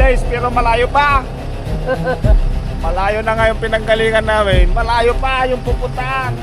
guys, pero malayo pa. Malayo na nga yung pinanggalingan namin. Malayo pa yung pupuntahan.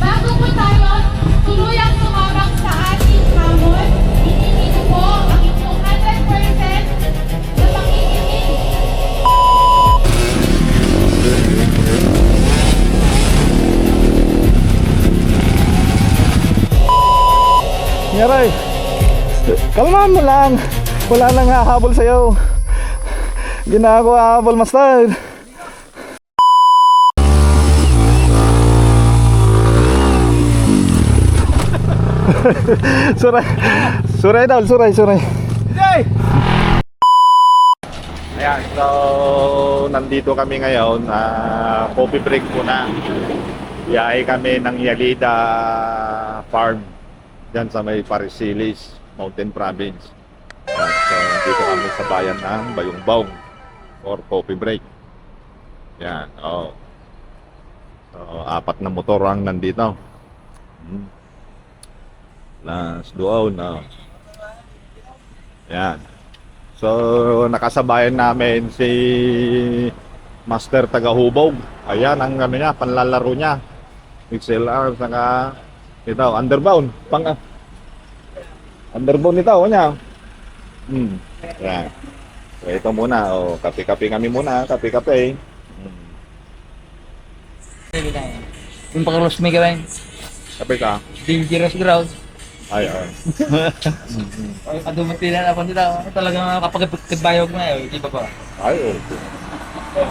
Bago po tayo tuluyang sumabak sa ating hamon, hinihingi ko po ang inyong 100% na pakikinig. Ngaray, kalmahan mo lang. Wala nang hahabol sa'yo. Ginagawa habol, master. Suray. Suray daw, suray. Ayan, so nandito kami ngayon. Coffee break muna. Biyahe kami ng Yalida Farm dyan sa may Parisilis, Mountain Province. Ayan, so dito kami sa bayan ng Bayungbaw for coffee break. Yan, oh. So, 4 na motor ang nandito. Nas doon, oh. Yan. So, nakasabayan namin si Master Tagahubog. Ayan ang ano niya, panlalaro niya. XLR, saka ito, underbound. Underbound ito, niya. Yan. So, ito muna, oh, kape-kape kami muna, kape-kape. Yung pakaros may gawin. Kape ka? Dangerous ground. Ay, ay. Adumatilan ako dito. Talagang kapag kagbayog na yun, di ba ba? Ay, okay.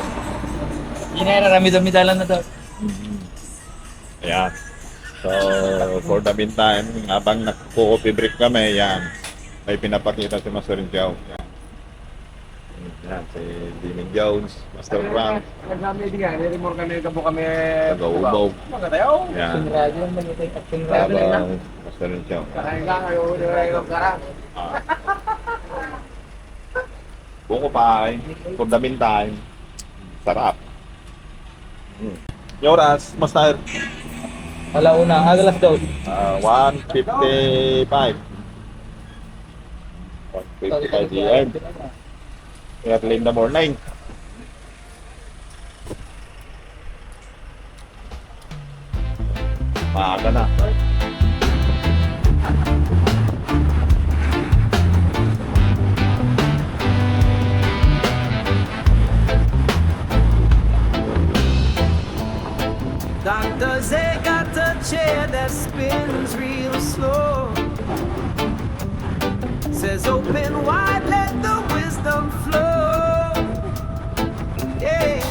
Ginara-rami-damidalan na to. Ayan. So, for the meantime, habang nagko-coffee break kami, yan. May pinapakita si Master Rinjao. Yan. Yan, si Diming Jones, Master Frank, Tagahubog. Yan. Sinrado yung manitay at sinrado na. Habang Master Rinjao. Buko pa ay, for the meantime, sarap. Yung oras, Master? Alauna, agalas daw. 1:55. 1:55 PM. Early in the morning. Maaga na. Doctor say got a chair that spins real slow. Says open wide, let the wisdom flow. Yeah,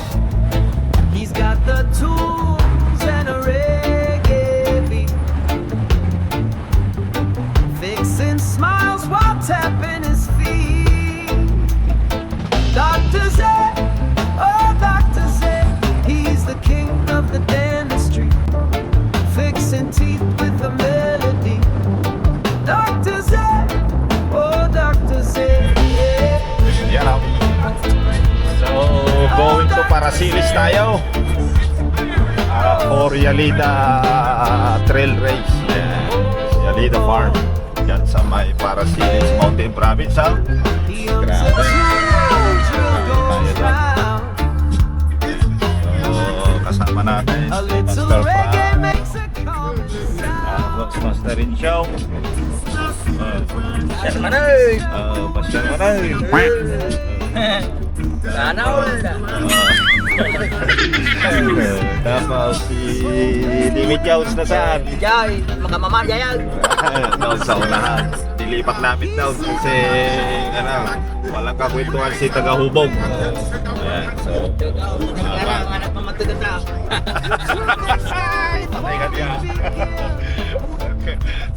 he's got the tools and a reggae beat, fixing smiles while tapping his feet. Doctor say, oh doctor say, he's the king of the dentistry, fixing teeth with a melody. Doctor say, oh doctor say, yeah. Yan o. So, going to Parasilis tayo. For Yalida Trail Race. Yes. Yalida Farm. Yan sa may Parasilis Mountain Province. Ha? Grabe. Tayo doon. So, kasama natin A si little Master reggae Frank. makes a common sound. Master Rinjao. Siya naman ay! Pasyan mo na. Sana all! Tapos si Limit Jones na saan? Jay, makamama yan! Doon sa unahan. Nilipat namin daw kasi walang kakwentuhan si Tagahubog. Ayan, so Ang anak mamatugat na. patay ka niya.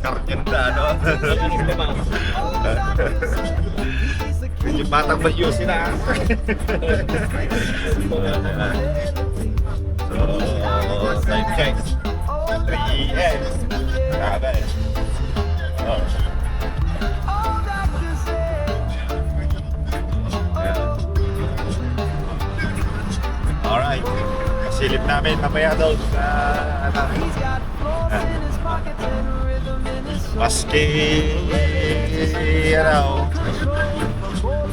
Kargyanda, no? Medyo batang mayosin na. So, Time check. 3 a.m. Grabe. Oh. Alright. Silip namin mamaya daw sa maski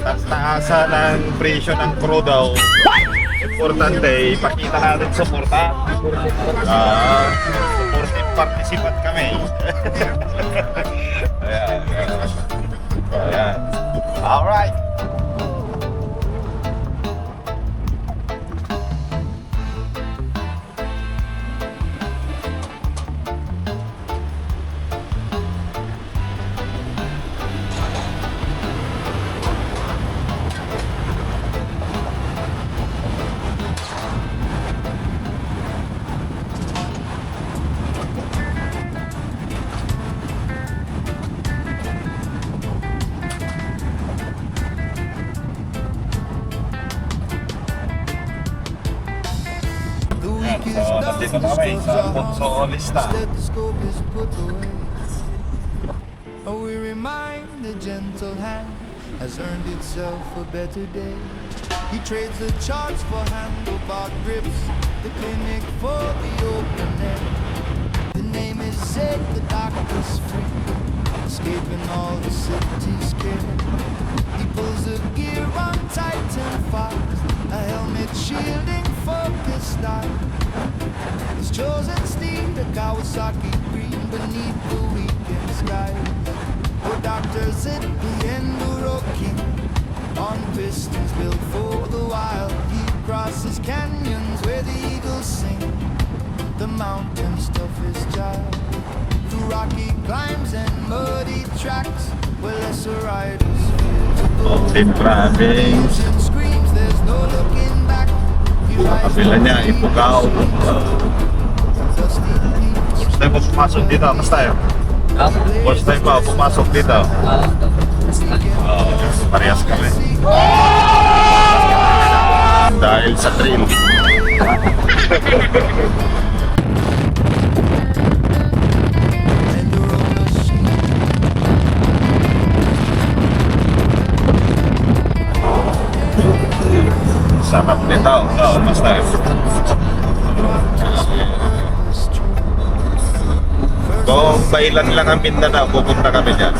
tataasa ng presyo ng crew daw. Importante, ipakita natin suporta. Supportive participant kami. Ayan. Ayan. Alright. So, nandito na kami sa Ponso Lista. Oh, we remind the gentle hand has earned itself a better day. He trades the charts for handlebar grips, the clinic for the open air. The name is Zed, the doctor's free, escaping all the city's care. He pulls the gear on tight and fast, a helmet shielding focus style. His chosen steed, a Kawasaki green beneath the weekend sky. For doctors at the Enduro King, on pistons built for the wild. He crosses canyons where the eagles sing, the mountains toughest child. Through rocky climbs and muddy tracks, where lesser riders fear to go. Mountain climbing. Engine screams, there's no looking back. He rides Kapila niya, the Ifugao. dusty peaks. First time mo pumasok dito, kamusta yun? First time pa pumasok dito. Parehas kami. Dahil sa trail. Sarap nito. Basta. Kung bailan lang ang Mindanao, pupunta kami dyan.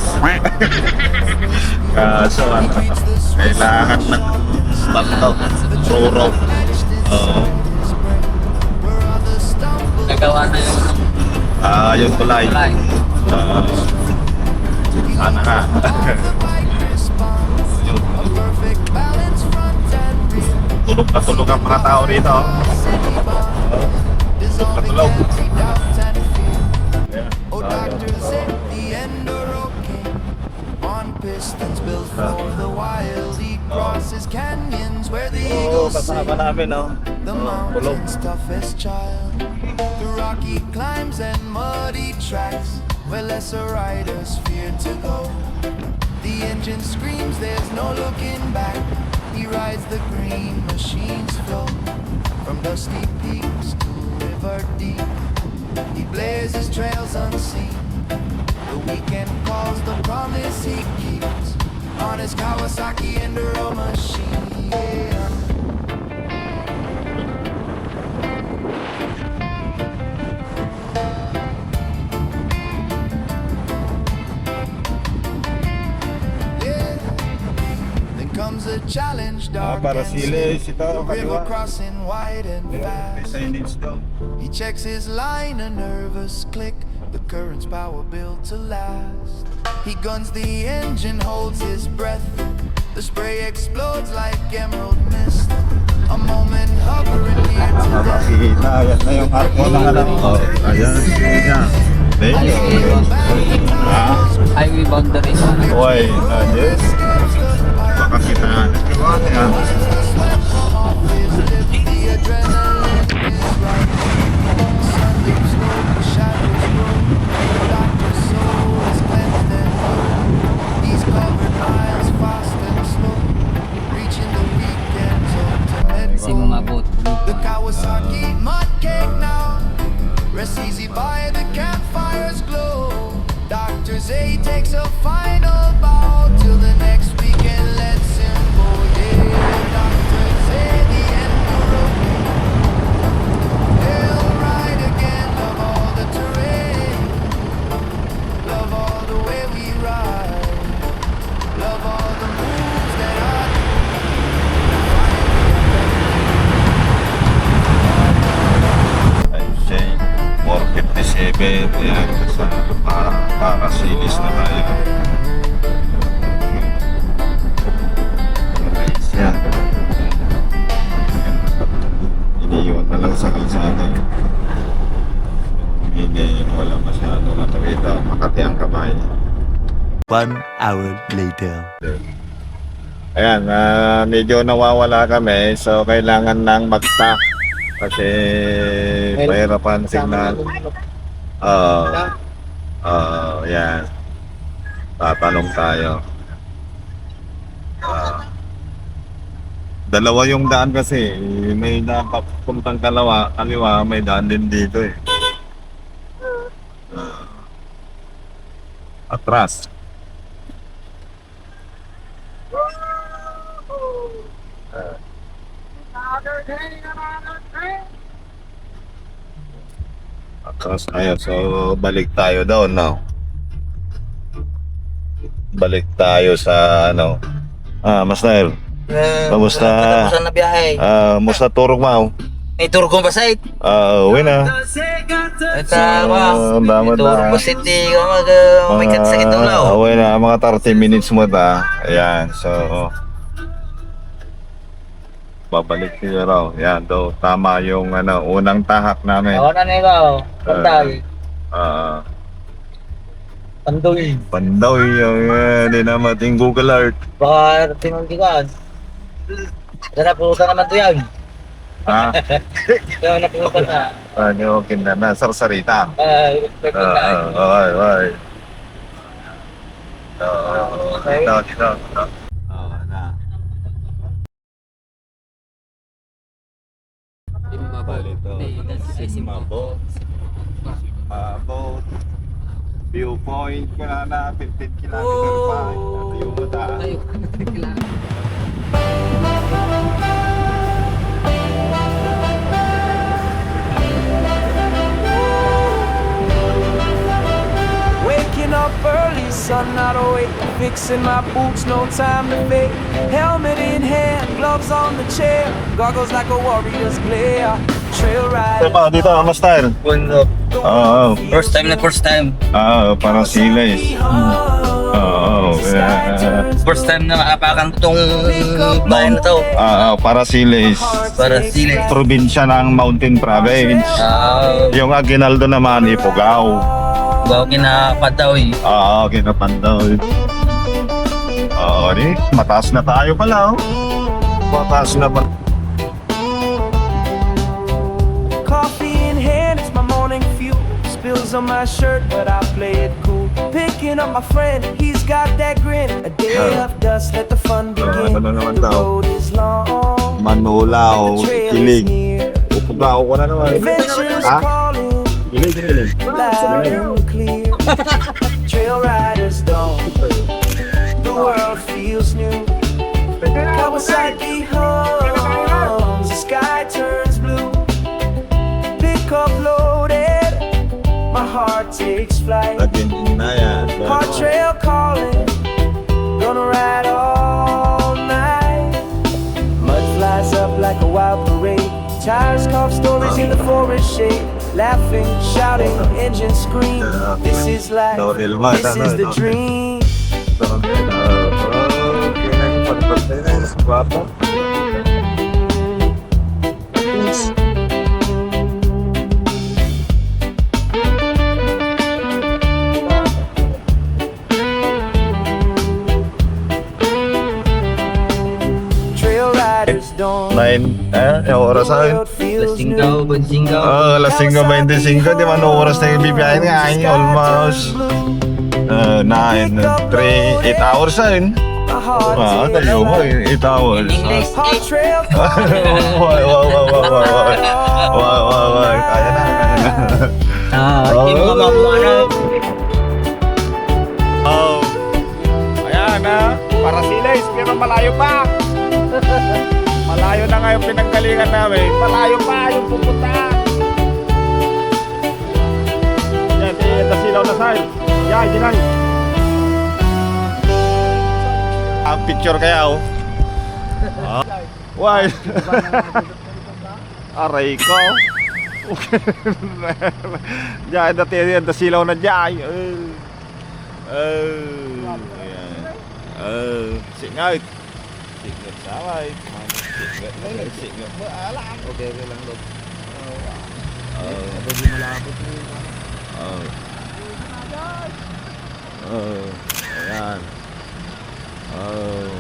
Kaso kailangan ng bato, ruro. Nagawa na Yung tulay. tulay. Sana nga. Tulog na tulog ang mga tao rito. Tulog na tulog. Oh, doctors at the Enduro King, on pistons built for the wild. He crosses canyons where the eagles sing, namin, no? the mountain's toughest child. The rocky climbs and muddy tracks, where lesser riders fear to go. The engine screams, there's no looking back. He rides the green machine's flow, from dusty peaks to river deep. He blazes trails unseen. The weekend calls, the promise he keeps on his Kawasaki Enduro machine. Yeah. Yeah. Then comes a challenge, dark para and silis steep. ito, The river kaliwa. crossing wide and fast. Signage daw. He checks his line, a nervous click. The current's power built to last. He guns the engine, holds his breath. The spray explodes like emerald mist. A moment hovering near to death. Nakakita, yan na yung heart mo ng alam ko. Ayan, siya. Highway boundary. Uy, yes. Baka kita na. Ayan. The adrenaline is right. Sun leaves low, the shadows grow. The doctor's soul is cleansed and low. He's covered miles fast and slow, reaching the weekend's ultimate Kasi goal. mabot. The Kawasaki mud cake now 1 hour later. Ayan, medyo nawawala kami, so kailangan nang mag-stack kasi mahirapan signal. Yan. Tatanong tayo. Dalawa yung daan kasi, may daan papuntang kaliwa, may daan din dito eh. Atras. Atras tayo, so balik tayo doon now. Balik tayo sa ano. Master. Kamusta? Katapusan na biyahe. Musta turok mo? May Turgong Basait. Uwi na. Ito, Damat Turgong na. City. May sakit ng lao. Uwi na, mga 30 minutes mo ta. Ayan, so babalik niyo raw. Yan, do tama yung ano, unang tahak namin. Awan na ikaw. Panday. Pandoy. Pandaw yung hindi na mating Google Earth. Baka tinuntikan. Napurutan naman to yan. Ha? Napurutan na. Ano, kinda na, sarsarita. Expect na. Okay. Dito. Na. Mabot. Viewpoint ko na 15 kilometer pa. Ito yung mata. Waking up early, sun not awake. Fixing my boots, no time to fake. Helmet in hand, gloves on the chair. Goggles like a warrior's glare. Trail ride. Diba, dito, Master? Oo. First time. Parang silays. First time na makapakan tong bahay na to. Para silays. Para sila. Probinsya ng Mountain Province. Yung Aguinaldo naman, Ifugao. Bago kinapataw Kinapandaw. Mataas na tayo pala, oh. Mataas na pa. Coffee in hand, it's my morning fuel. Spills on my shirt, but I play it cool. Picking up my friend, he's got that grin. A day of dust, let the fun begin. ano naman The daw? road is long, Manulaw, the trail is kilig. near. Upugao ko na naman. Adventure's Ha? calling, Kilig. loud and clear. Trail riders don't. The world feels new. Kawasaki hums, the sky turns blue. Pick up loaded, my heart takes flight. Lagyan din na yan. Heart trail calling, gonna ride all night. Mud flies up like a wild parade. Tires carve stories in the forest shade. Laughing, shouting, engines scream. This is life, this is the dream. Trail riders don't. 9, yung oras sa akin. Lasinggaw, Bansinggaw. Alas 5:25, di man oras na yung bibiyahin nga, almost 9, 3, 8 hours na yun. Tayo mo, 8 hours. English. Heart trail Wow, kaya na. Hindi mo makuha. Ayan para silays, pero malayo pa. Malayo na nga yung pinanggalingan namin. Malayo pa yung pupunta. Yan, silaw na sa'yo. Yan, ginay. Ang picture kaya, oh. Why? Aray ko. Diyan, dati silaw na diyan. Singot. Singot saway. Singot mo alam. Okay lang daw. Malapot mo. Ayan. Oh.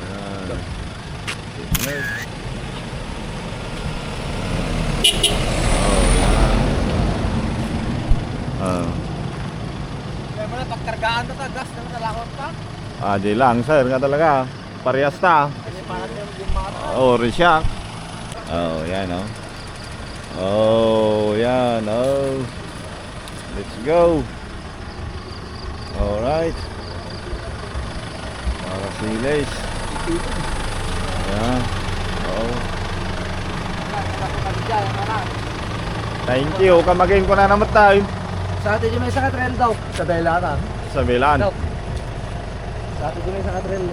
Ayan. Signal. Oh. Kaya mo na, pagkargaan na ta, gas na nalakot pa. Di lang sir nga talaga. Parehas ta. Kasi parang yung mga Oh, reshack. Oh, yan oh. Oh, yan oh. Let's go. Alright. Para silis. Ayan. Oh. Thank you. Kamagin ko na naman tayo. Sa atin yung may isa ka-trail daw. Sa Belana. Sa Milan. Daw. Sa atin yung may isa ka-trail.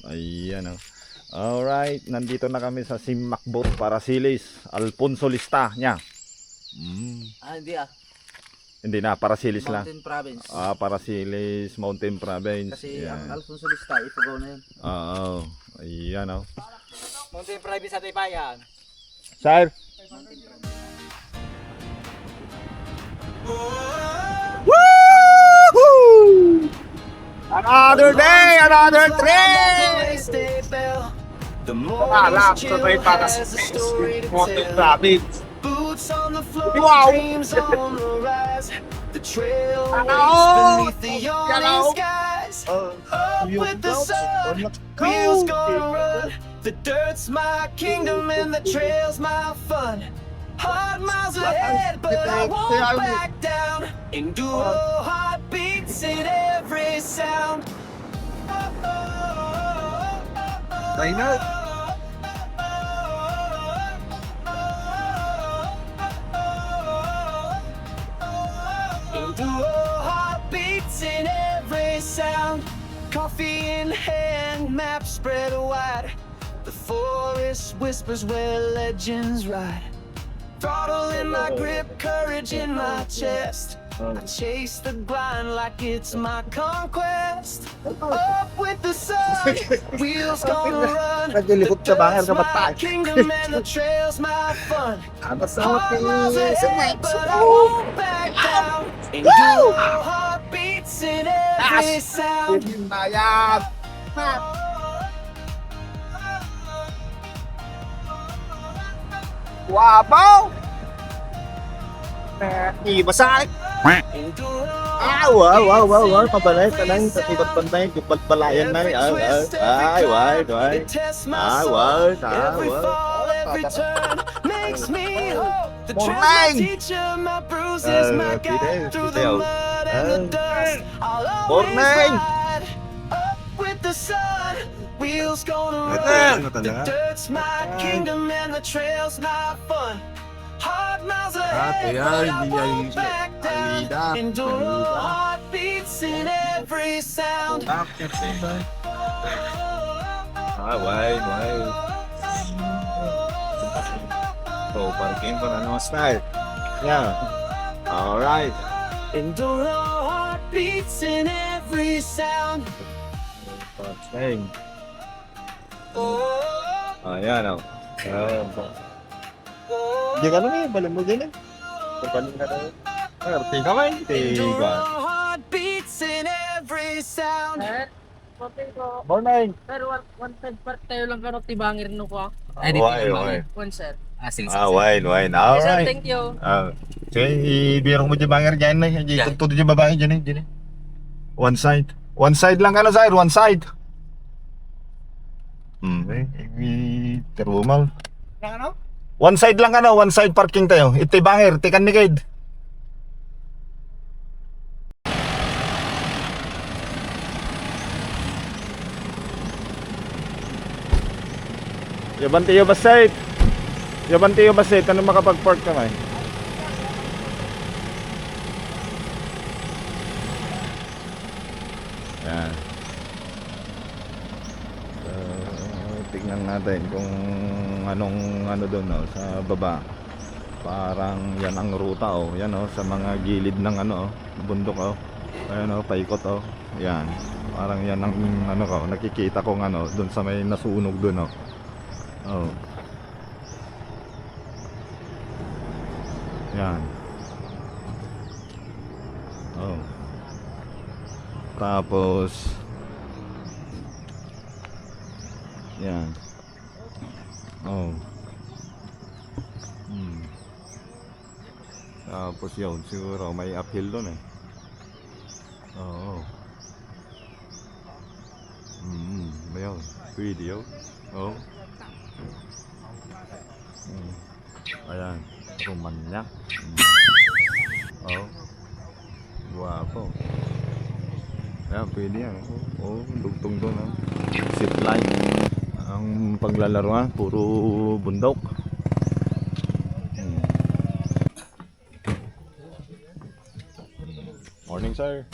Ayan oh. Alright, nandito na kami sa Simakbot para Silis, Alfonso Lista niya. Hindi Hindi na, para Silis lang. Mountain Province. Para Silis, Mountain Province. Kasi Yan. ang Alfonso Lista, Ifugao na yun. Oo, ayan oh. Mountain Province sa Taypayan. Sir? Another day, another trip! The morning's chill has a story to tell. Boots on the floor, dreams on the rise. The trail waits beneath the yawning skies. Up with the sun, wheels gonna run. The dirt's my kingdom and the trail's my fun. Hard miles ahead, but I won't back down. Enduro heartbeats in every sound. Enduro heartbeats in every sound. Coffee in hand, map spread wide. The forest whispers where legends ride. Throttle in my grip, courage in my chest. I chase the grind like it's my conquest. Up with the sun, wheels gonna run. The dirt's my kingdom and the trail's my fun. Hard miles ahead, but I won't back down. Enduro heartbeats in every sound. Wabaw! Ibasay! Wow, pabalay ka lang sa tibot pantay, balbalayan na. Wide. Every fall, every turn makes me hope. The trail's my teacher, my bruises, my guide through the mud and the dust. I'll always ride up with the sun. Wheels gonna run. The dirt's my kingdom and the trail's my fun. Hard miles ahead, but I won't back down. Enduro heartbeats in every sound. Wide. So, parking pa na naman style. Yeah. Alright. Enduro heartbeats in every sound. Parking. Ayan oh. Di ka naman eh, balang mo din eh. Balang ka na. Tiga ka eh. Enduro heartbeats in every sound. Morning. Pero one side part tayo lang karot tibangir no ko. Why? One side. Sige. Wine. Yes, sir, Alright. thank you. Okay, ibiro mo dyan banger dyan eh. Yeah. Tuto dyan babae dyan eh. One side. One side lang ka na sir, one side. Terbumal. Ano? One side lang ano, one side parking tayo. Ito'y banger, tikan ni Kid. Yabantiyo ba site? Yabantiyo ba site? Ano makapag-park ka may? Yan. So, tignan natin kung anong ano doon no, sa baba. Parang yan ang ruta oh. Yan oh, sa mga gilid ng ano oh, bundok oh. Ayan oh, paikot oh. Yan. Parang yan ang ano ko, nakikita kong ano doon sa may nasunog doon oh. Oh. Yan. Oh. Tapos yan. Oh. Tapos yun, siguro may uphill doon eh. Oo. Ayun, pwede yun. Oh. Ayan, Romanya. Oh. Guwapo. Ayan, pwede yan. Oh, dugtong doon. Oh. Zip line. Ang paglalaroan, puro bundok. Morning, sir.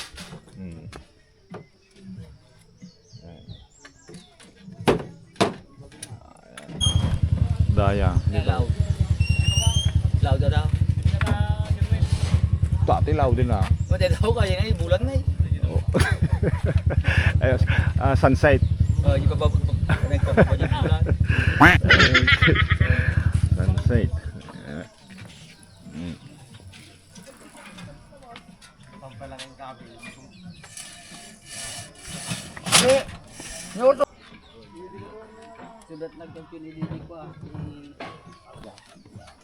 Daya. Law. Law daw. Dati law din ah. Mati daw kaya nga bulan na eh. Ayos. Sunset. Di ba bulan? Sunset. Sudat lang yung pinilili ko ah.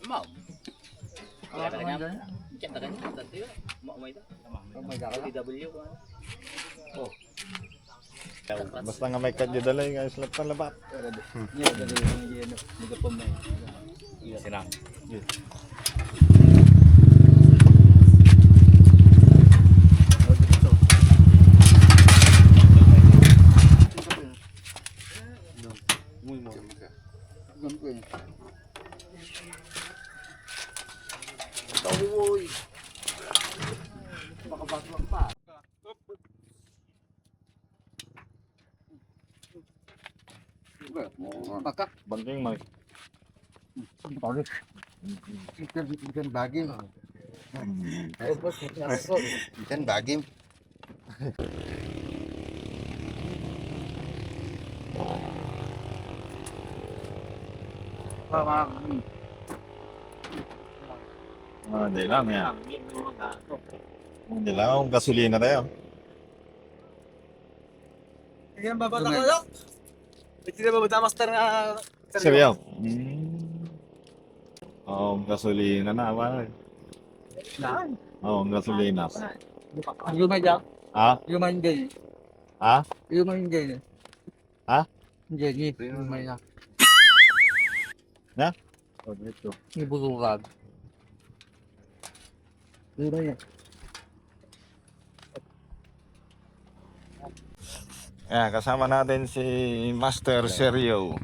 Mau. Wala ka nga. Chat ka niya. Tanto yun. Mau mo ito. DW ko. Oh. Basta nga may kadyo dala yung ayos lang talabat. Iya, dari ini juga pemain. Iya, senang. Bangking mag. Ikan bagim. Ikan bagim. Hindi lang yan. Hindi lang akong gasolina na yan. Yan babata ko dok. Hindi na babata master nga. Seryo? Oo, gasolina na. Saan? Oo, gasolina. Yung may jak. Ha? Yung may gay. Ha? Yung may gay. Ha? Hindi, yung may jak. Na? Oh, dito. Yung bulugan. Dito yan. Yan, kasama natin si Master Sergio.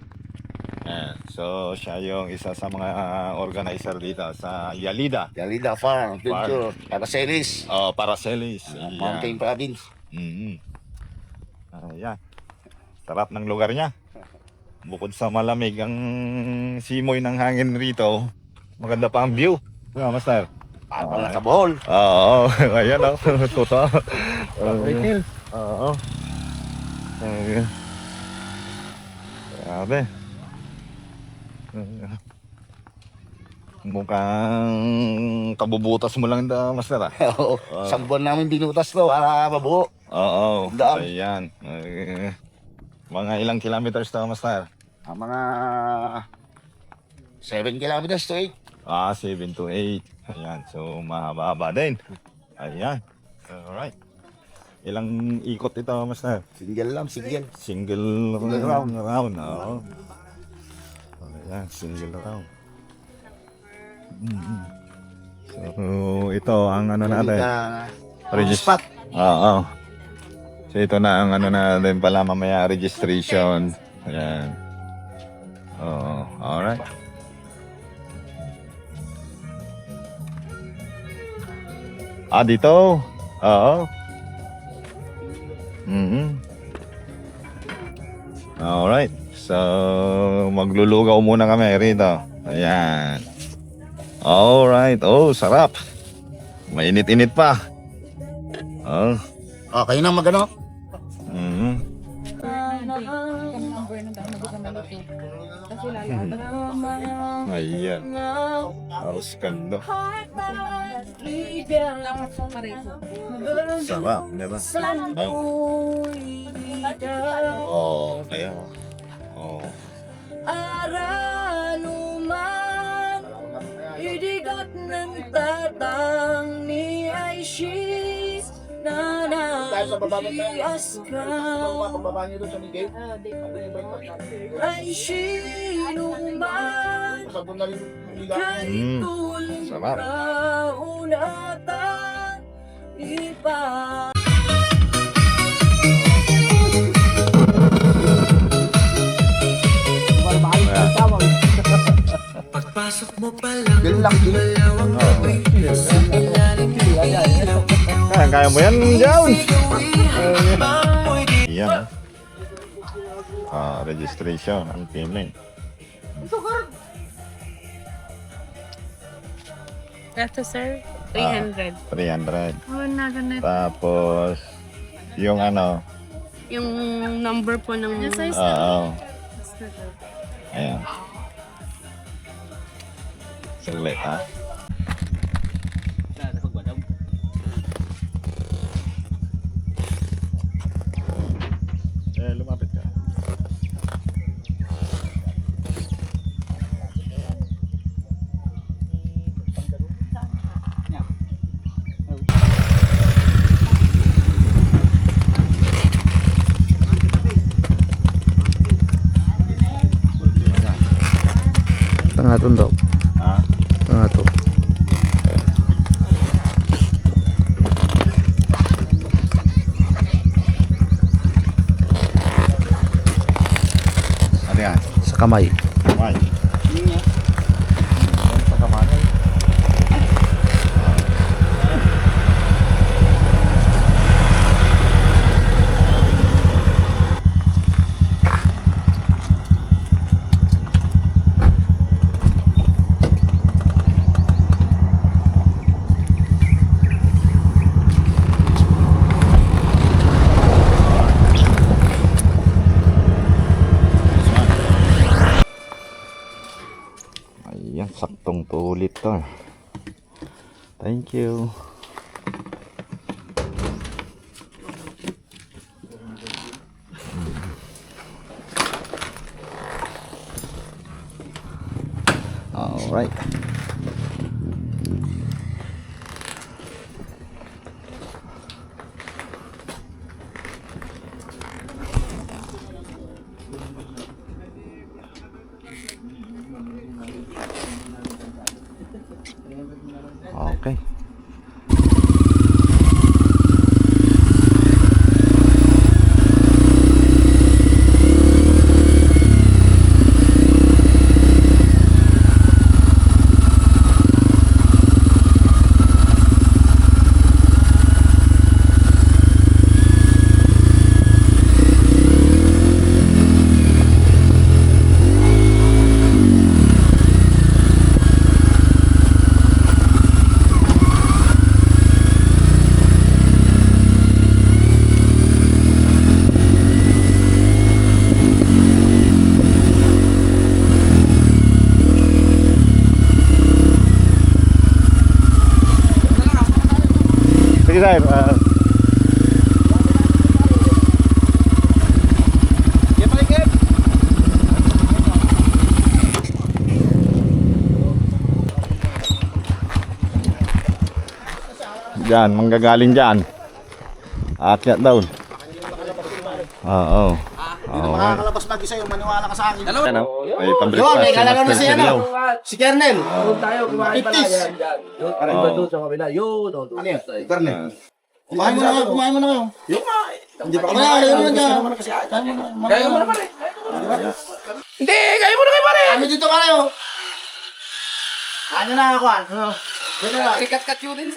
Yan. So, siya yung isa sa mga organizer dito sa Yalida. Yalida Farm, Adventure, Paracelis, Oh, Paracelis. Mountain Province. Ayan. Sarap ng lugar niya. Bukod sa malamig ang simoy ng hangin rito, maganda pa ang view. Yeah, Master. Para sa Bohol. Oo, ayan o. Totoo. Oo. Ayan. Grabe. Mukhang kabubutas mo lang da, Master ah. Oo. Isang buwan namin binutas to para mabuo. Oo. Daan. Ayan. Mga ilang kilometers to, Master? Mga 7 kilometers to 8. 7 to 8. Ayan. So, mahaba din. Ayan. Alright. Ilang ikot ito, Master? Single lang, single. Single round. round. Oo. Ayan, single round. So, ito ang ano natin. Spot. Oo. So, ito na ang ano natin pala mamaya, registration. Ayan. Oo. Alright. Dito? Oo. Alright. So, maglulugaw muna kami rito. Ayan. Alright. Oh, sarap. Mainit-init pa. Oh. Okay na magano. Tupperware na dahil mag-usang malaki. Kasi lalo. Ayan. Haros kando. Dapat sa pareho. Sarap, di ba? Oh, kaya. Oh. Araluman, idigat ng tatang ni Aishis na naiyas ka. Ay sinuman, kahit tulang Sarap. kaunatan, ipa. Pagpasok mo pa lang, malawang gabi, sa ilalim ng ilaw, Kaya mo yan, Jones. Yan. Registration, ang payment. Ito, sir, 300. 300. Oh, na ganito. Tapos, yung ano, Yung number po ng... oo. Ayan. Saglit, ha? Sa pagwadaw. Lumapit ka. Tangatong daw. Ha? Tangato. Ano yan? Sa kamay. Kamay. Sa kamay. Ayan, saktong 2 liter. Thank you. All right. Okay. Sige, sir. Diyan, manggagaling diyan. Akyat daw. Oo. Oo. Makakalabas mag-isa yung maniwala ka sa akin. Ano? May pambreakfast. May kalala na Master siya Sergio. Si Kernel. Doon tayo, kumain pala Itis. yan. Yun, parang iba doon sa kabila. Yun, doon. Ano yan? Kernel. Kumain mo na kayo, kumain mo na kayo. Yung nga, Hindi pa kumain. Kayo mo na dyan. kaya mo na pare. Hindi, kaya mo na kayo pare. Kami dito ka kayo. Ano na ako ah? Dito na. Kat-kat yun din.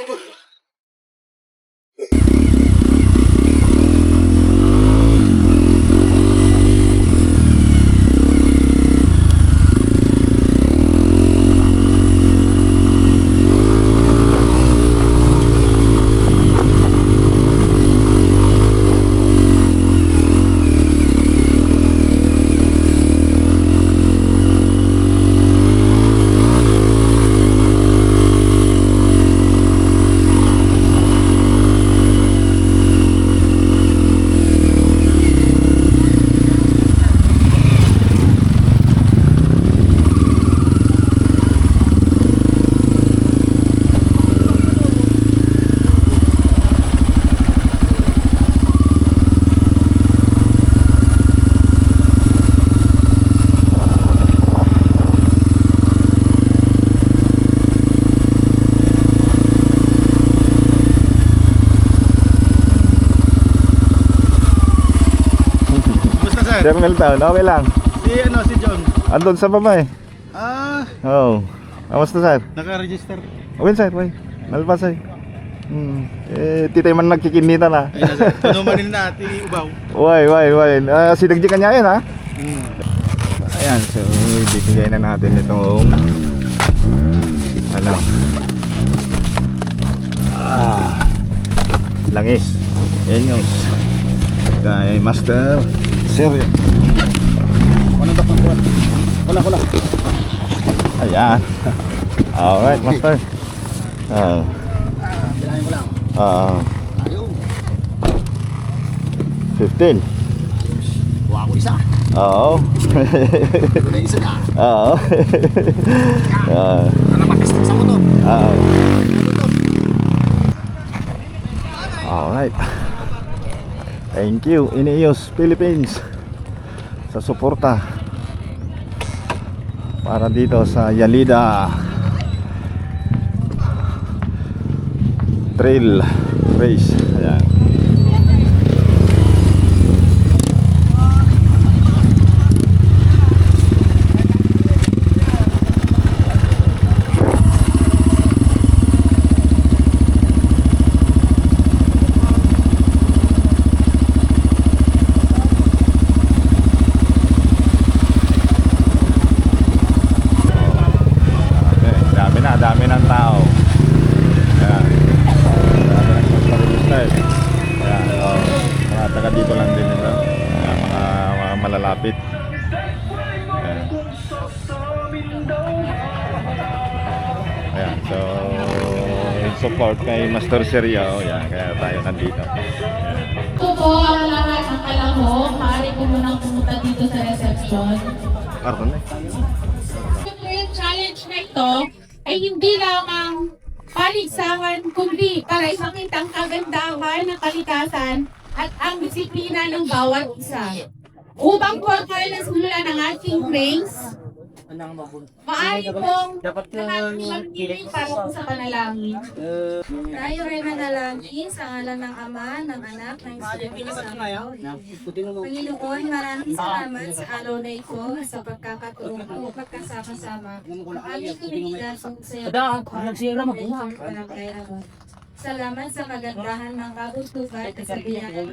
Meltown, okay lang. Si John. Andun sa baba eh. Oo. Kamusta sir? Naka-register. Okay sir, why? Nalpasay. Titay man nagkikinita na. Tunumanin na, Ubaw. Why? Sinagjikan niya yan ha? Ayan, so bibigay na natin itong ano langis. Yan yung kay Master Sergio. Wala. Ayan. Alright, Master. Bilangin ko lang. 15. Kuha ko isa. Oo. Wala isa na. Oo. Ano matistik sa motor? Oo. Alright. Thank you, Ineos Philippines, sa suporta para dito sa Yalida Trail Race. Ayan. Dami ng tao. Ayan. Dami ng pagpapalistay. Ayan. Mga taga dito lang din nila. Ayan, mga malalapit. Ayan. Ayan. So in support kay Master Sergio. Ayan. Kaya tayo nandito. Ayan. Ito po ang lahat ng kalahok. Maaari ko munang pumunta dito sa reception. Karton eh. Yung challenge na ito ay hindi lamang paligsahan, kundi para ipakita ang kagandahan ng kalikasan at ang disiplina ng bawat isa. Upang po ang simula ng ating race, maaari pong nakikinig para po sa panalangin. Tayo rin manalangin sa ngalan ng Ama, ng Anak, ng Espiritu Santo. Panginoon, maraming salamat sa araw na ito sa pagkakatuon o pagkasama-sama. Ang aming komunidad sa Salamat sa kagandahan ng kabustugan at sa biyayang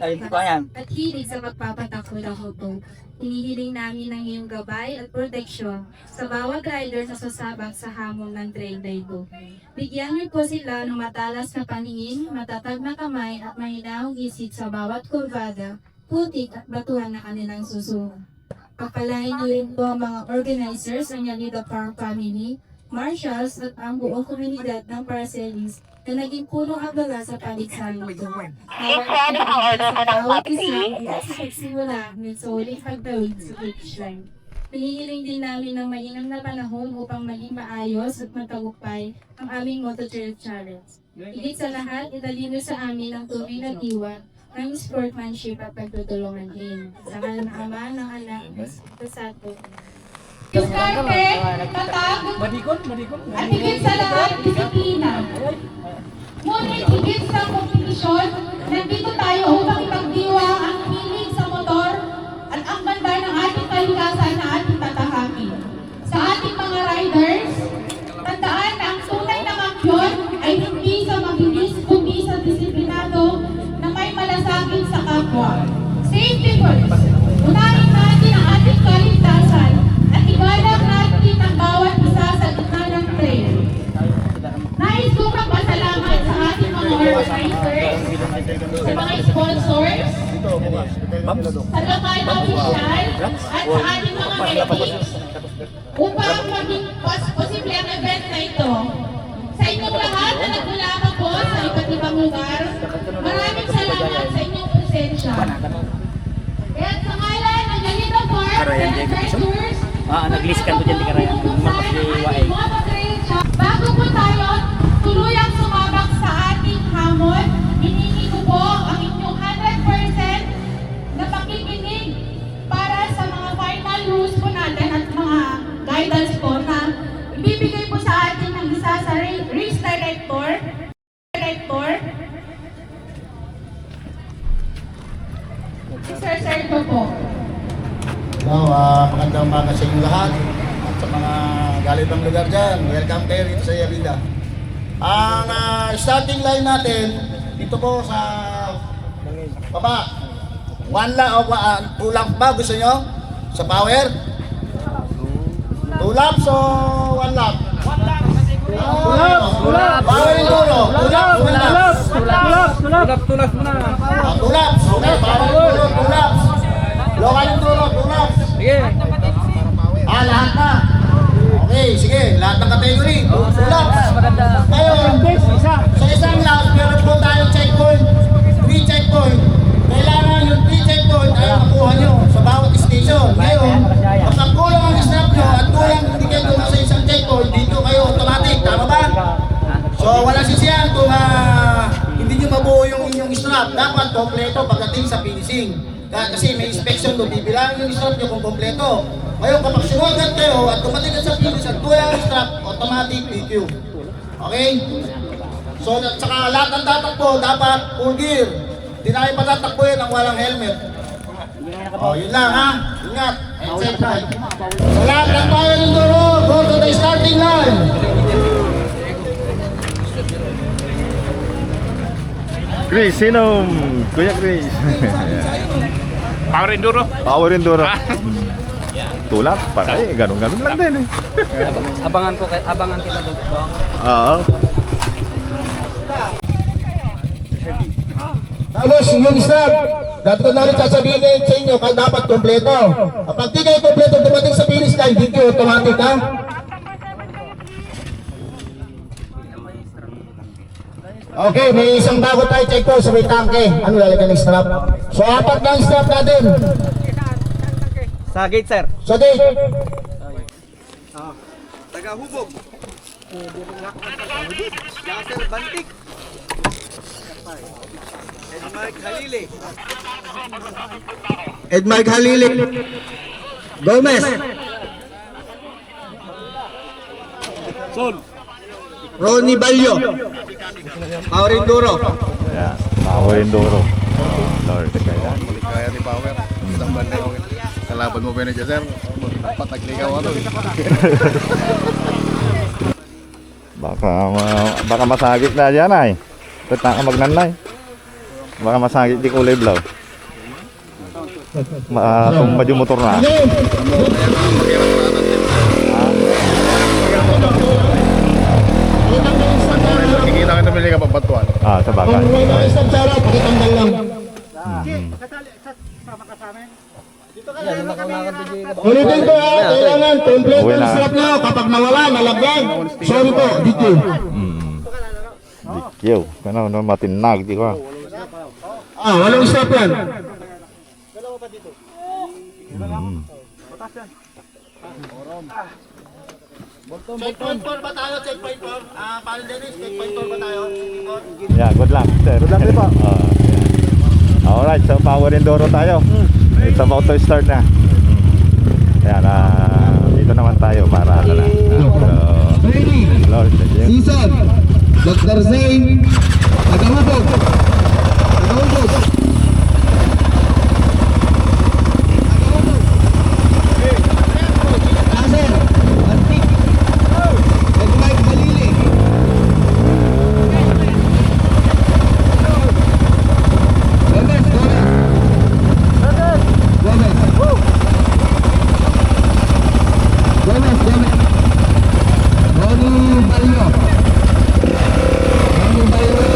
at hilig sa pagpapatakbo ng hutong. Hinihiling namin ng iyong gabay at proteksyon sa bawat rider na sasabak sa hamon ng trail na ito. Bigyan niyo po sila ng matalas na paningin, matatag na kamay at mahinahong isip sa bawat kurbada, putik at batuhan na kanilang susunod. Pagpalain niyo rin po ang mga organizers ng Yalida Farm Family, marshals at ang buong komunidad ng Paracelis na naging punong abala sa paligsahan nito. Bawat isa ay simula ng suling pagtawid sa finish line. Pinihiling din namin ng mainam na panahon upang maging maayos at matagumpay ang aming Moto Trail Challenge. Higit sa lahat, idalino sa amin ang tunay na diwa ng sportsmanship at pagtutulungan din. Sa ngalan ng Ama, ng Anak, ng Espiritu Santo. Diskarte, tatag, at higit sa lahat, disiplina. Ngunit higit sa kompetisyon, nandito tayo upang ipagdiwang ang hilig sa motor at ang banda ng ating kalikasan na ating tatahakin. Sa ating mga riders, tandaan na ang tunay na kampiyon ay hindi sa mabilis kundi sa disiplinado na may malasakit sa kapwa. Safety first. Unahin natin ang ating kaligtasan at igalang natin ang bawat isa sa gitna ng trail. Nais ko magpasalamat sa ating mga organizers, sa mga sponsors, sa lokal na opisyal, at sa ating mga medics upang maging posible ang event na ito. Sa inyong lahat na nagmula po sa iba't ibang lugar, maraming salamat sa inyong presensya. At sa ngalan ng Yalida Farm Adventures, nag-list ka doon dyan, di ka rin. bago po tayo tuluyang sumabak sa ating hamon, hinihingi ko po ang inyong 100% na pakikinig para sa mga final rules po natin at mga guidance po na ibibigay po sa atin ng isa sa race director, si Sir Sergio po. Magandang umaga sa inyo lahat. At sa mga galing ng lugar dyan, welcome kayo rito sa Yalida. Ang starting line natin, dito po sa baba. 1 lap o 2 lap ba gusto nyo? Sa power? 2 laps o 1 lap? 2 laps! Power enduro! 2 laps! 2 laps! 2 laps muna! 2 laps! Okay, power enduro, 2 laps! Local enduro, 2 laps! Sige! Lahat na! Okay, sige, lahat ng category, 2 laps! Ngayon, sa isang lap, meron po tayong checkpoint, 3 checkpoint. Kailangan yung 3 checkpoint ay makuha nyo sa bawat station. Ngayon, kapag kulang ang snap nyo at kulang hindi kayo dumaan sa isang checkpoint, dito kayo automatic, tama ba? So, wala sisiyan kung hindi nyo mabuo yung inyong strap. Dapat kompleto pagdating sa finishing. Kasi may inspection doon, bibilangin yung strap nyo kung kompleto. Ngayon, kapag sumugat kayo at dumating sa finish at kulang ang strap, automatic PQ. Okay? So, at saka lahat ng tatakbo, dapat full gear. Hindi na kayo patatakbuhin ang walang helmet. Yun lang ha. Ingat. And safe ride. So lahat ng power enduro, go to the starting line. Chris, sino? Kuya Chris. Power enduro. Power enduro. Tulak, parang ganun-ganun lang din eh. Abangan kita doon. Oo. Tapos yung strap, dati ko na rin sasabihin sa inyo, dapat kompleto. Kapag di kayo kompleto, dumating sa finish line, di kayo automatic ha. Okay, may isang bago tayo check po sa may tangke. Ano lalagyan ng strap? So 4 na ang strap natin. Sa gate, sir. Sa gate. Tagahubog. Yasser Bantik. Edmark Halili. Gomez. Ronnie Balyo. Power enduro. Yeah, power enduro. Lord, kaya. Kaya ni Power. Isang banda yung kalaban mo ba sir? Patagligaw ano. Baka masagit na dyan ay. Pwede ka magnanay. Baka masagit di kulay blaw. Sumad yung motor na. Kikita ka nabili ka pabatuan. Sa bagay. Pakitanggal lang. Ulitin ko ha, kailangan kompleto ang strap nyo. Kapag nawala, nalagyan. Sorry po, dito. Dikyaw. Kano matinag di ko. Walang strap yan. Checkpoint 4 ba tayo? Checkpoint 4? Parin Dennis, checkpoint 4 ba tayo? Yeah, good luck, sir. Good luck din po. Alright, so power enduro tayo. It's about to start na. Ayan, dito naman tayo para ano na. Lord, thank you. Season, Dr. Zane, Tagahubog. Tagahubog. Nasir, Antik. Edmike Balili. Gomez, Ronnie Balyo. Ronnie Balyo.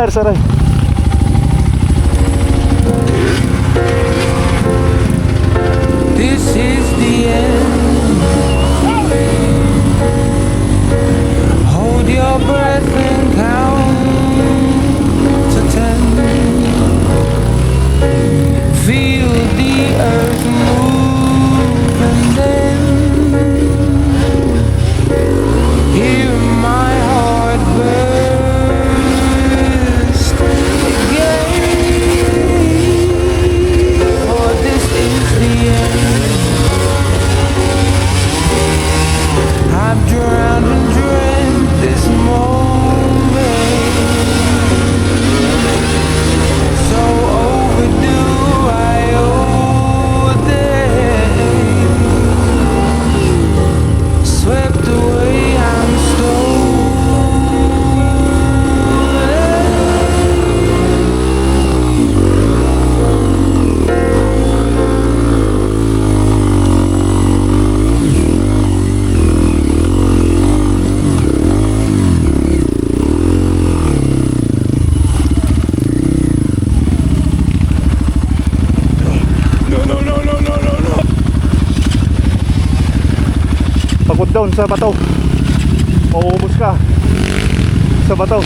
sir, sorry. This is the end. Hold your breath and count to 10. Feel the earth move and then hear my heart burst again. For this is the end. I've drowned and dreamt this moment, so overdue I owe them. Swept away, I'm Pagod down sa bato. Mauubos ka sa bato.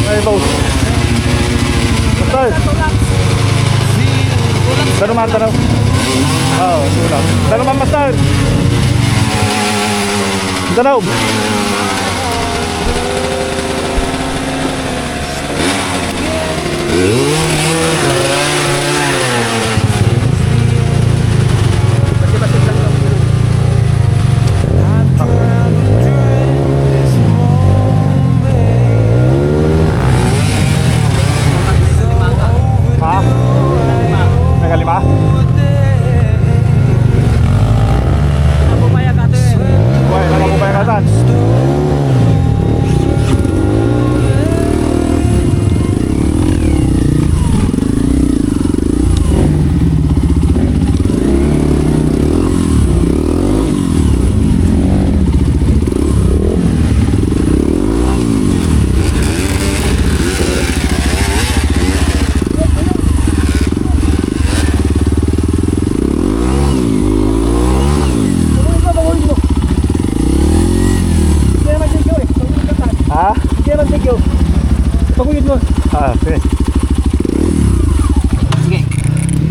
Ay, boss. Basta. Tanong man, tanong. Oo, tulap. Tanong man, master. Tanong. Ha? Nakalima? Buhay, nakapupayagatan. Ha? Ah, sige. Sige.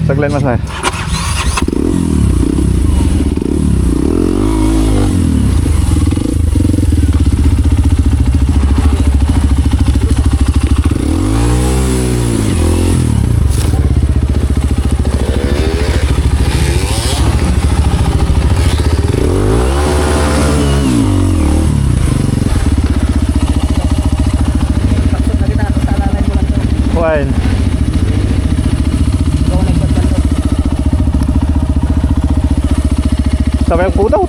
Saglan mas na. Wine. Sabay ang putaw.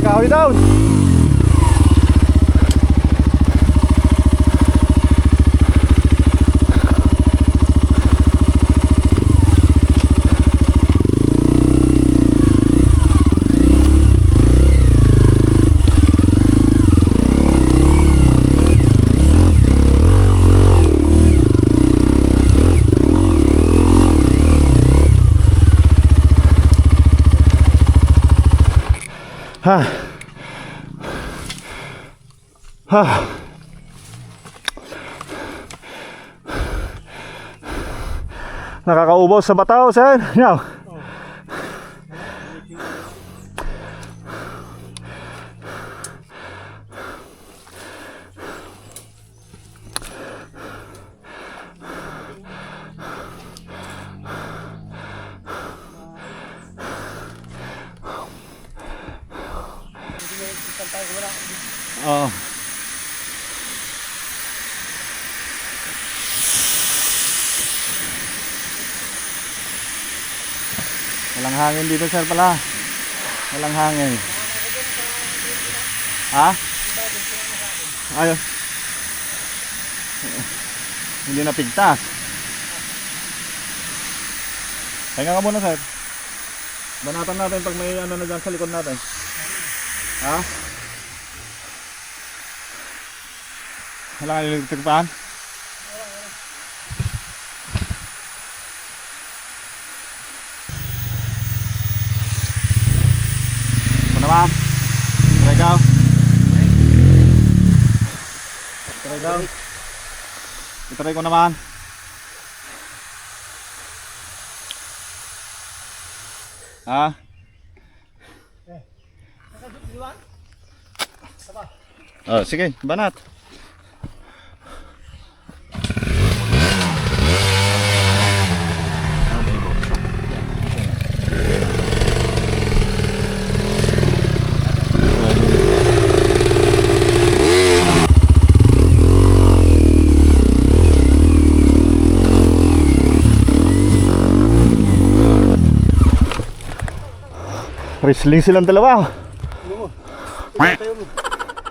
Kahoy down. Ha. Ha. Nakakaubos sa Bataw, sir. Now. Oh. Walang hangin dito, sir, pala. Walang hangin. Ha? Ayos. Hindi napigtas. Pahinga ka muna, sir. Banatan natin pag may ano na dyan sa likod natin. Ha? Wala kayo electric pan? Ito naman. Try daw. Try daw. Itry ko naman. Ha? Oh, sige, banat. Wrestling silang dalawa.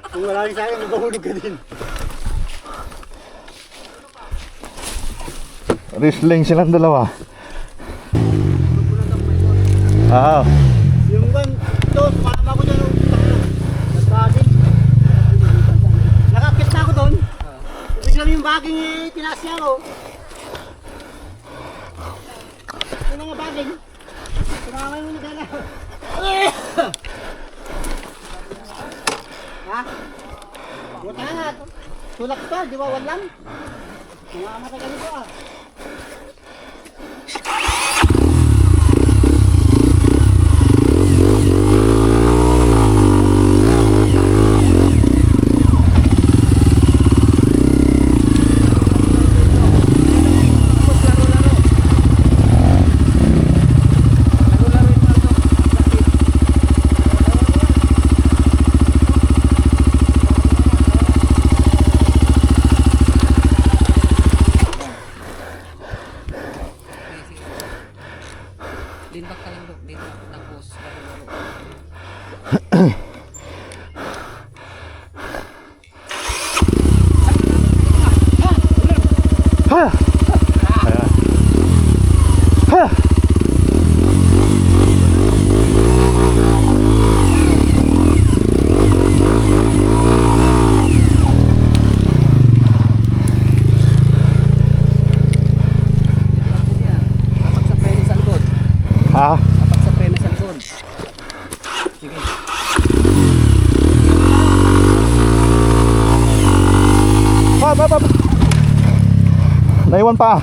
Kung wala rin sa'yo, nagahulog ka din. Wrestling silang dalawa. Ah. Yung ban, ito, sumama ko dyan. Nagbaging. Nakakit na ako doon. Biglang yung baging tinaas niya ako. Yung mga baging. Sumama yung nagala. Ha? Buta nga. Tulak ka, di ba? Walang. Nangamatay ka nito ah. Ha? Apak sa preno sa likod. Sige. Pa. Naiwan pa.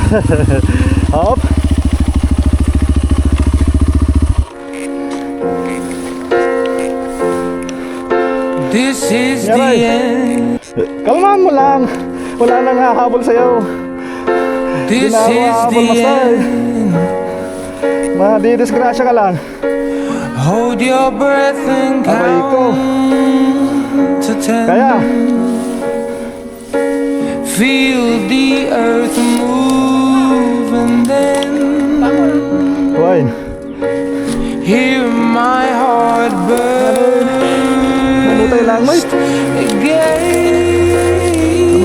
Hop. This is the Yaray. end. Kalmahan mo lang. Wala nang hahabol sa'yo. This Di na ako is hahabol, the Master. end. Madidisgrasya ka lang. Hold your breath and Aray ko. count to 10. Kaya, Feel the earth move and then Hoy. hear my heart Namutay lang mo. burst Ano again.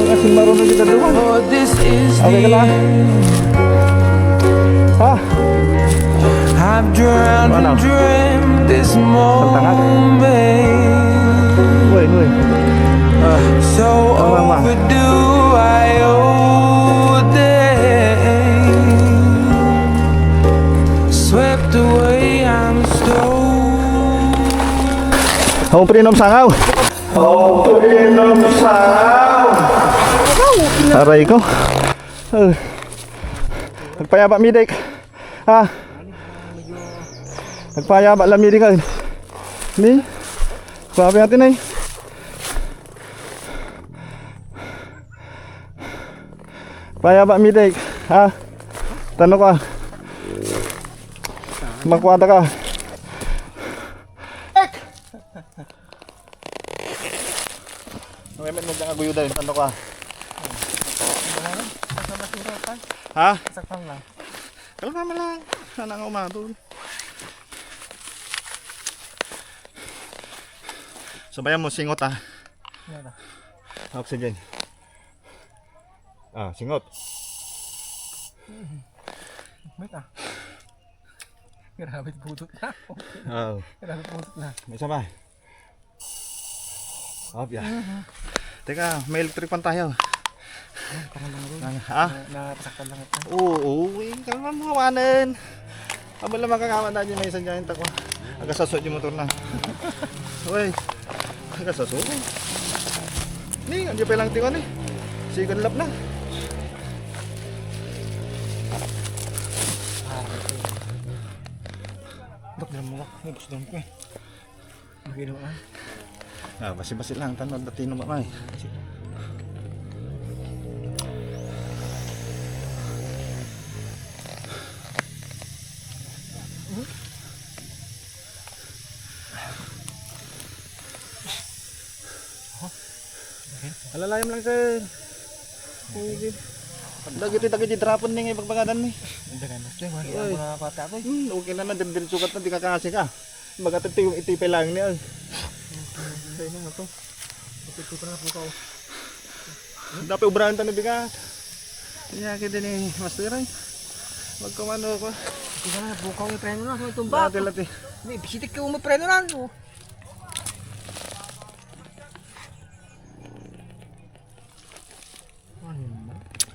kasi marunong kita doon? For this is Okay ka the lang? end. Ha? I've drowned Ano? and dreamt this Saltangan. moment. Hoy, hoy. So Mama. overdue, I owe a day. Swept away, I'm stolen. Ako prinom sangaw. Ako prinom sangaw. Aray ko. Nagpayaba midik. Ha? Nagpayaba lang midik ka. Ni? Sabi natin ay. Payaba midik. Ha? Tanong ka. Magkwada ka. Ngayon mo dyan aguyo dahil. Tanong ka. Ha? Saktan lang. Kalma mo lang. Sana nga umatol. Sabayan mo, singot ah. Oxygen. Ah, singot. Wait ah. Grabe putot na. Oh, Grabe putot na. may isa pa. Oh, yeah. Teka, may electric pan tayo. Ah? Napasaktan lang ito. Oo, kalma mo kawanan. Aba lang makakawan na dyan, may isang giant ako. Agasasot yung motor na. Uy, agasasot. Ni, andyan pa lang tingon eh. Second lap na. Dok, dalam mo ka. May gusto ko eh. Maginom ka. Ah, basi-basi lang, tanong dati nung mamay. Alalayam lang sir. Dagiti dagiti drapon ning ipagpagadan ni. Hindi ka mas. Wala ako na pata ko eh. Okay na na din sukat na di ka kasi ka. Magatati yung itipay lang niya. Ay na to. Ito na po ka. Dapat ubrahan ta na bigat. Kaya kita ni Master ay. Magkamano ko. Ito na po ka. May preno na. May tumba. Lati. May bisitik ka may preno na.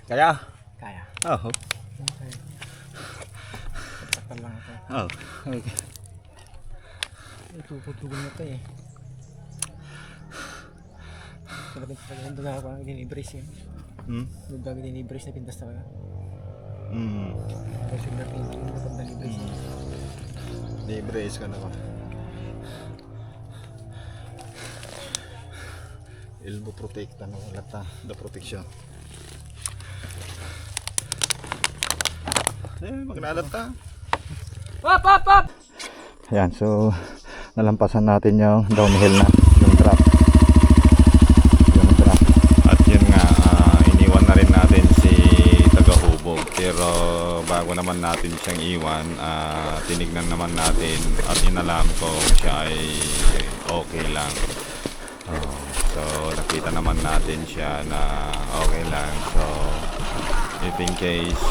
Kaya? Kaya. Oh. Saktan lang ito. Oh. Okay. Ito putugan na ito eh. Ito na ako ang dinibrace yun. Yung bago dinibrace na pintas talaga. Kasi natin yung matang dinibrace yun. Di-brace ka na ba? Elbow protect ano lata the protection. Magnalata. Pop, pop, pop! Ayan, so nalampasan natin yung downhill na yung trap. Yung trap. At yun nga, iniwan na rin natin si Tagahubog. Pero bago naman natin siyang iwan, tinignan naman natin at inalam ko siya ay okay lang. So nakita naman natin siya na okay lang. So if in case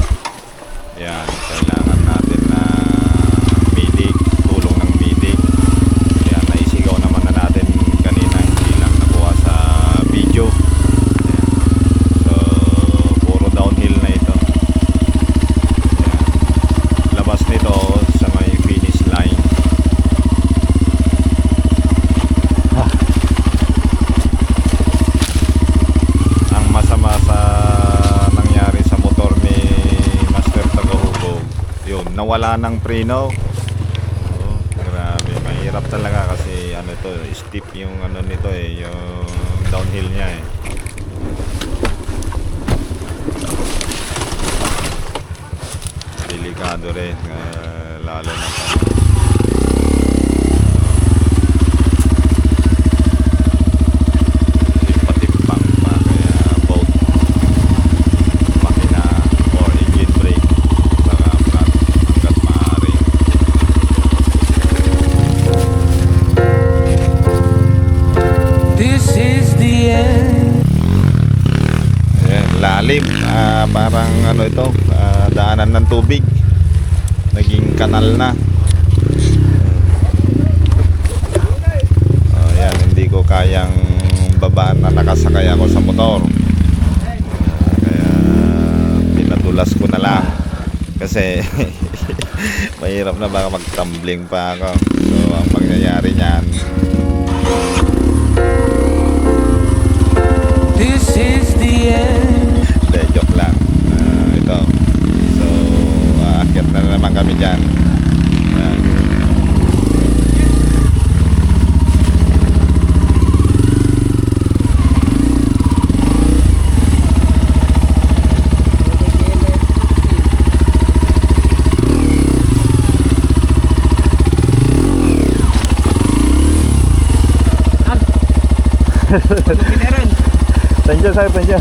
yan, kailangan natin na medic, tulong ng medic. Yan, naisigaw naman na natin kanina, hindi lang nakuha sa video. Yan. So puro downhill na ito. Yan. Labas nito sa may finish line. Ang masama sa nangyari sa motor ni wala ng preno. Oh, grabe, mahirap talaga kasi ano to, steep yung ano nito eh, yung downhill niya eh. Delikado rin, lalo na timpang pa, kaya both makina or engine brake saka flat hanggat maaari. This is the end. Ayan, lalim, parang ano ito, daanan ng tubig, naging kanal na. Ayan, hindi ko kayang babaan na nakasakay ako sa motor, kaya pinadulas ko na lang kasi mahirap na baka magtumbling pa ako. So ang mangyayari niyan, This is the end. hindi, joke lang. Ito, so aakyat na naman kami dyan. Ayan. Thank you, sir. Thank you.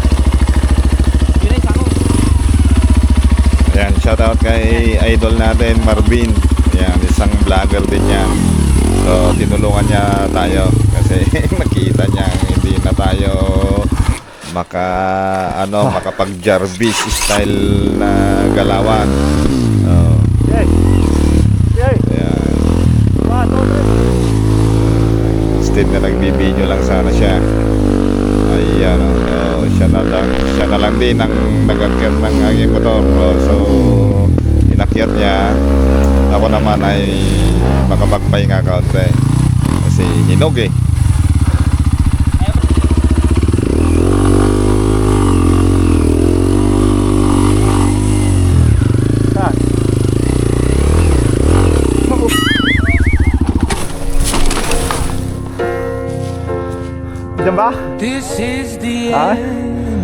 Ayan, shoutout kay idol natin Marvin. Ayan, isang vlogger din yan. So tinulungan niya tayo kasi nakita niya hindi na tayo makapag Jarvis style na galawan. Yay! Yay! Ayan. Instead na nagbibideo lang sana siya. Ayan, siya na lang din ang nag-akyat ng aking motor. So inakyat niya, ako naman ay makapagpahinga kaunti kasi hinog eh. Diyan ba? This is the Ah? end.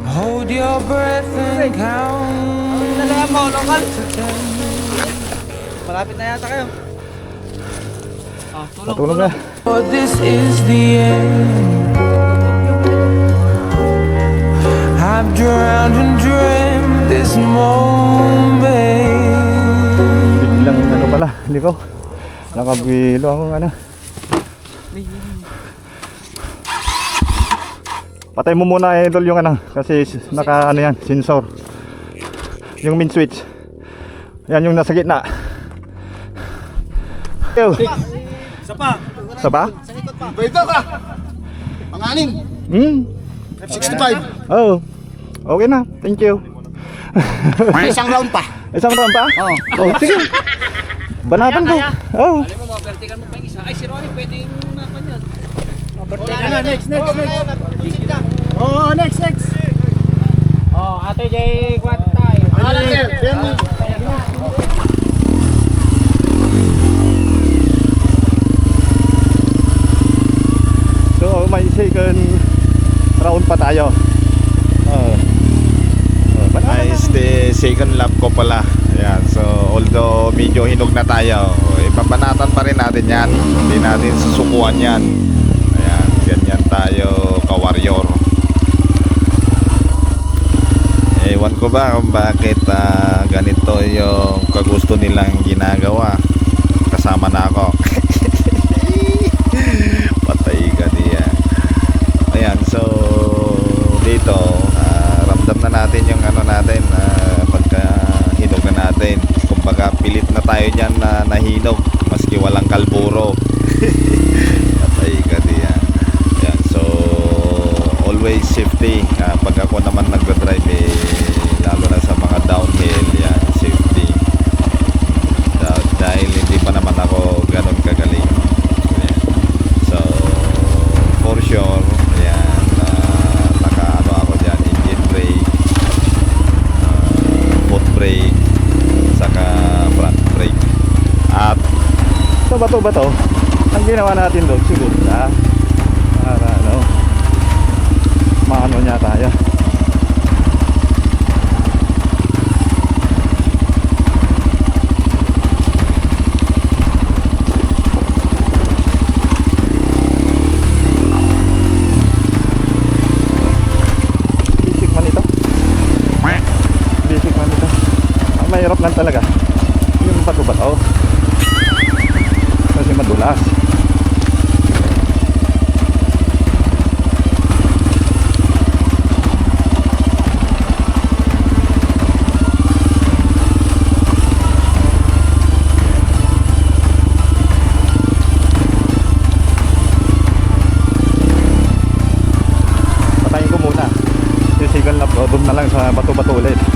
Hold your breath and count. Nalayan mo, lokal. Malapit na yata kayo. Patulog na. Oh, this is the end. I've drowned and dreamt this moment. Biglang ano pala, hindi ko. Nakabilo akong ano. Patay mo muna idol yung ano kasi naka ano yan, sensor. Yung main switch. Yan yung nasa gitna. Sapa. Sapa? Ito ka. Panganin. F65. Oh. Okay na. Thank you. Isang round pa. Isang round pa? Oo. Oh, sige. Banatan ko. Oh. Alam mo, vertical mo pa yung isa. Ay, si Ronnie, pwede yung napan yun. Next. Oh, next. Oh, Ate J. Quantay. So may second round pa tayo. Ay, the second lap ko pala. Ayan, so although medyo hinog na tayo, ipapanatan pa rin natin yan. Hindi natin susukuan yan. Ayan, ganyan tayo ka-warrior. Ewan ko ba kung bakit ganito yung kagusto nilang ginagawa. Kasama na ako. Patay ka diyan. Ayan, so dito ramdam na natin yung ano natin, pagka hinog na natin. Kumbaga pilit na tayo dyan na nahinog maski walang kalburo. Patay ka diyan. Ayan, so always safety. Pag ako naman nagdadrive lalo na sa mga downhill, yan, safety. Dahil hindi pa naman ako ganun kagaling. Ayan. So for sure, ayan, nakaano ako dyan, engine brake, So bato-bato, ang ginawa natin doon siguro para ano, maano niya tayo. Basic man ito. Basic man ito. Ang mahirap lang talaga yung bato-bato kasi madulas. Patayin ko muna. Sisigal na doon na lang sa bato-bato ulit.